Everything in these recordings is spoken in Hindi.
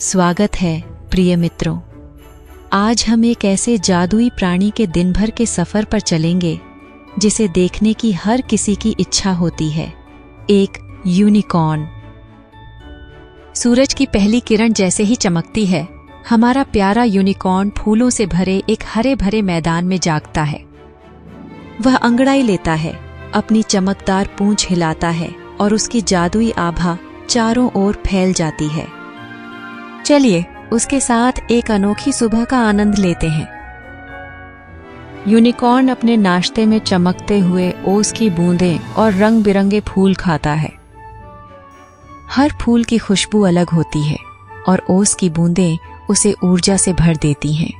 स्वागत है प्रिय मित्रों। आज हम एक ऐसे जादुई प्राणी के दिन भर के सफर पर चलेंगे जिसे देखने की हर किसी की इच्छा होती है, एक यूनिकॉर्न। सूरज की पहली किरण जैसे ही चमकती है, हमारा प्यारा यूनिकॉर्न फूलों से भरे एक हरे भरे मैदान में जागता है। वह अंगड़ाई लेता है, अपनी चमकदार पूंछ हिलाता है और उसकी जादुई आभा चारों ओर फैल जाती है। चलिए उसके साथ एक अनोखी सुबह का आनंद लेते हैं। यूनिकॉर्न अपने नाश्ते में चमकते हुए ओस की बूंदें और रंग बिरंगे फूल खाता है। हर फूल की खुशबू अलग होती है और ओस की बूंदें उसे ऊर्जा से भर देती हैं।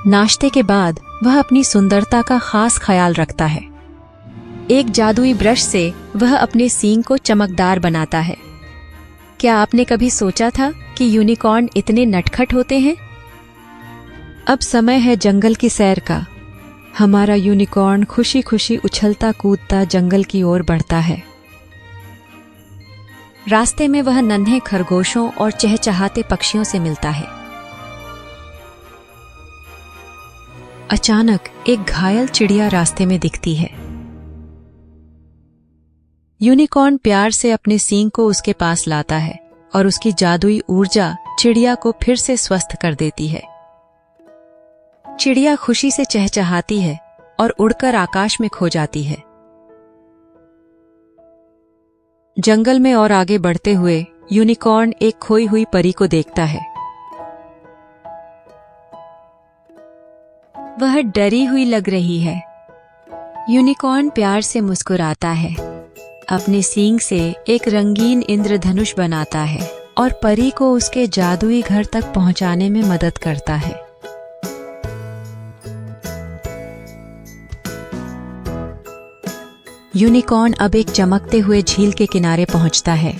नाश्ते के बाद वह अपनी सुंदरता का खास ख्याल रखता है। एक जादुई ब्रश से वह अपने सींग को चमकदार बनाता है। क्या आपने कभी सोचा था कि यूनिकॉर्न इतने नटखट होते हैं? अब समय है जंगल की सैर का। हमारा यूनिकॉर्न खुशी खुशी उछलता कूदता जंगल की ओर बढ़ता है। रास्ते में वह नन्हे खरगोशों और चहचहाते पक्षियों से मिलता है। अचानक एक घायल चिड़िया रास्ते में दिखती है। यूनिकॉर्न प्यार से अपने सींग को उसके पास लाता है और उसकी जादुई ऊर्जा चिड़िया को फिर से स्वस्थ कर देती है। चिड़िया खुशी से चहचहाती है और उड़कर आकाश में खो जाती है। जंगल में और आगे बढ़ते हुए यूनिकॉर्न एक खोई हुई परी को देखता है। वह डरी हुई लग रही है। यूनिकॉर्न प्यार से मुस्कुराता है, अपने सींग से एक रंगीन इंद्रधनुष बनाता है और परी को उसके जादुई घर तक पहुंचाने में मदद करता है। यूनिकॉर्न अब एक चमकते हुए झील के किनारे पहुंचता है,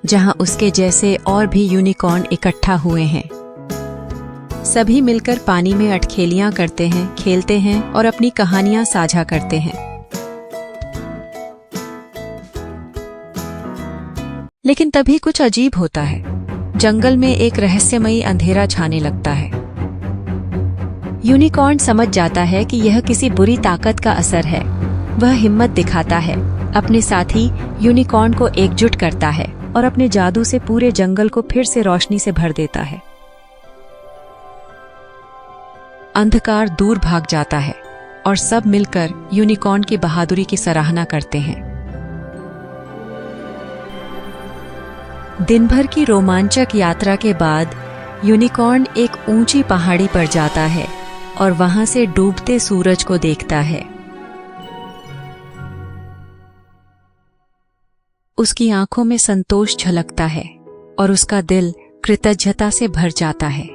जहां उसके जैसे और भी यूनिकॉर्न इकट्ठा हुए हैं। सभी मिलकर पानी में अटखेलियां करते हैं, खेलते हैं और अपनी कहानियां साझा करते हैं। लेकिन तभी कुछ अजीब होता है। जंगल में एक रहस्यमयी अंधेरा छाने लगता है। यूनिकॉर्न समझ जाता है कि यह किसी बुरी ताकत का असर है। वह हिम्मत दिखाता है, अपने साथी यूनिकॉर्न को एकजुट करता है और अपने जादू से पूरे जंगल को फिर से रोशनी से भर देता है। अंधकार दूर भाग जाता है और सब मिलकर यूनिकॉर्न की बहादुरी की सराहना करते हैं। दिन भर की रोमांचक यात्रा के बाद यूनिकॉर्न एक ऊंची पहाड़ी पर जाता है और वहां से डूबते सूरज को देखता है। उसकी आंखों में संतोष झलकता है और उसका दिल कृतज्ञता से भर जाता है।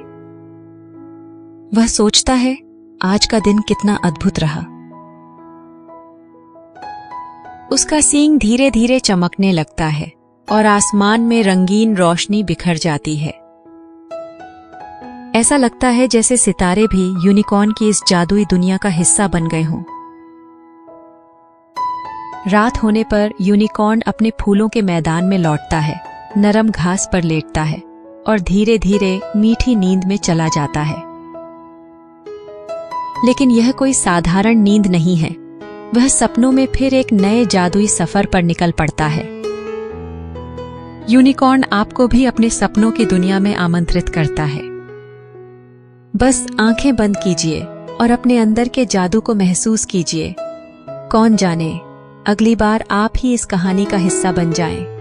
वह सोचता है, आज का दिन कितना अद्भुत रहा। उसका सींग धीरे धीरे चमकने लगता है और आसमान में रंगीन रोशनी बिखर जाती है। ऐसा लगता है जैसे सितारे भी यूनिकॉर्न की इस जादुई दुनिया का हिस्सा बन गए हों। रात होने पर यूनिकॉर्न अपने फूलों के मैदान में लौटता है, नरम घास पर लेटता है और धीरे धीरे मीठी नींद में चला जाता है। लेकिन यह कोई साधारण नींद नहीं है। वह सपनों में फिर एक नए जादुई सफर पर निकल पड़ता है। यूनिकॉर्न आपको भी अपने सपनों की दुनिया में आमंत्रित करता है। बस आंखें बंद कीजिए और अपने अंदर के जादू को महसूस कीजिए। कौन जाने, अगली बार आप ही इस कहानी का हिस्सा बन जाएं।